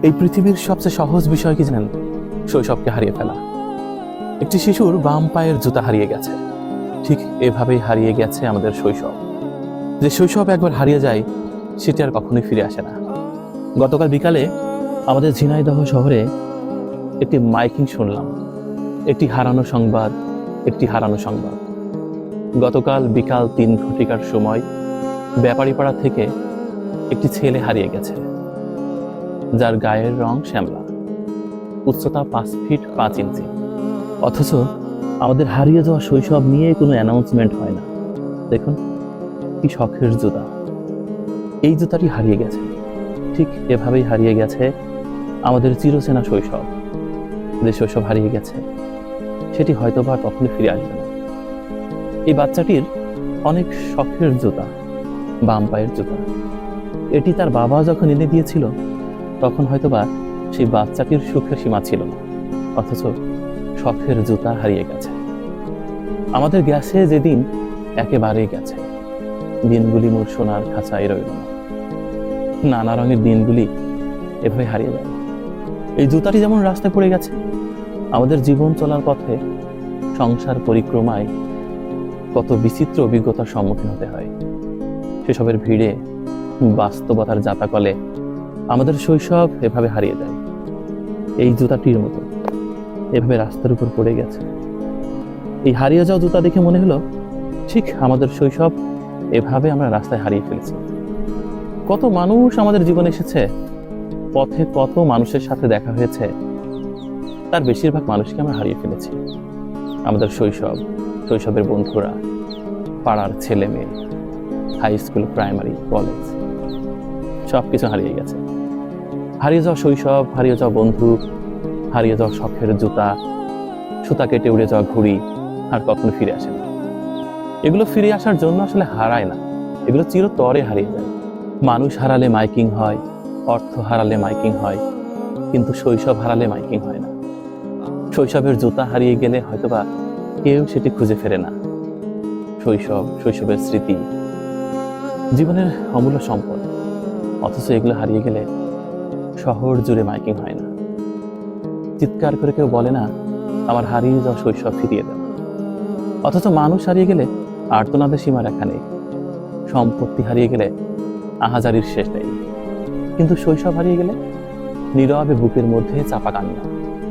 এই পৃথিবীর সবচেয়ে সহজ বিষয় কি জানেন? শৈশবকে হারিয়ে ফেলা। একটি শিশুর বাম পায়ের জুতা হারিয়ে গেছে, ঠিক এভাবেই হারিয়ে গেছে আমাদের শৈশব। যে শৈশব একবার হারিয়ে যায় সেটি আর কখনোই ফিরে আসে না। গতকাল বিকালে আমাদের ঝিনাইদহ শহরে একটি মাইকিং শুনলাম, একটি হারানো সংবাদ, একটি হারানো সংবাদ। গতকাল বিকাল 3 ঘটিকার সময় ব্যাপারীপাড়া থেকে একটি ছেলে হারিয়ে গেছে, যার গায়ের রং শ্যামলা, উচ্চতা 5 ফিট 5 ইঞ্চি। অথচ আমাদের হারিয়ে যাওয়া শৈশব নিয়ে কোনো অ্যানাউন্সমেন্ট হয় না। দেখুন কি শখের জুতা, এই জুতাটি হারিয়ে গেছে। ঠিক এভাবেই হারিয়ে গেছে আমাদের চিরচেনা শৈশব। যে শৈশব হারিয়ে গেছে সেটি হয়তো বা কখনো ফিরে আসবে না। এই বাচ্চাটির অনেক শখের জুতা, বাম পায়ের জুতা। এটি তার বাবা যখন এনে দিয়েছিল তখন হয়তোবা সেই বাচ্চাটির সুখের সীমা ছিল না, অথচ শখের জুতা হারিয়ে গেছে। আমাদের গেছে যেদিন একেবারেই গেছে। দিনগুলি মোর সোনার খাঁচায় রইল না। নানা রঙের দিনগুলি এভাবে হারিয়ে যায়। এই জুতাটি যেমন রাস্তায় পড়ে গেছে, আমাদের জীবন চলার পথে, সংসার পরিক্রমায় কত বিচিত্র অভিজ্ঞতার সম্মুখীন হতে হয়। সেসবের ভিড়ে, বাস্তবতার জাতাকলে আমাদের শৈশব এভাবে হারিয়ে যায়। এই জুতাটির মতো এভাবে রাস্তার উপর পড়ে গেছে। এই হারিয়ে যাওয়া জুতা দেখে মনে হলো ঠিক আমাদের শৈশব এভাবে আমরা রাস্তায় হারিয়ে ফেলেছি। কত মানুষ আমাদের জীবনে এসেছে, পথে কত মানুষের সাথে দেখা হয়েছে, তার বেশিরভাগ মানুষকে আমরা হারিয়ে ফেলেছি। আমাদের শৈশব, শৈশবের বন্ধুরা, পাড়ার ছেলে মেয়ে, হাই স্কুল, প্রাইমারি, কলেজ, সব কিছু হারিয়ে গেছে। হারিয়ে যাওয়া শৈশব, হারিয়ে যাওয়া বন্ধু, হারিয়ে যাওয়া শখের জুতা, সুতা কেটে উড়ে যাওয়া ঘুড়ি আর কখনো ফিরে আসে না। এগুলো ফিরে আসার জন্য আসলে হারায় না, এগুলো চিরতরে হারিয়ে যায়। মানুষ হারালে মাইকিং হয়, অর্থ হারালে মাইকিং হয়, কিন্তু শৈশব হারালে মাইকিং হয় না। শৈশবের জুতা হারিয়ে গেলে হয়তোবা কেউ সেটি খুঁজে ফেরে না। শৈশব, শৈশবের স্মৃতি জীবনের অমূল্য সম্পদ, অথচ এগুলো হারিয়ে গেলে শহর জুড়ে মাইকিং হয় না। চিৎকার করে কেউ বলে না আমার হারিয়ে যাওয়া শৈশব ফিরিয়ে দেন। অথচ মানুষ হারিয়ে গেলে আর্তনাদের সীমারেখা নেই, সম্পত্তি হারিয়ে গেলে আহাজারির শেষ নেই, কিন্তু শৈশব হারিয়ে গেলে নীরবে বুকের মধ্যে চাপা কান্না।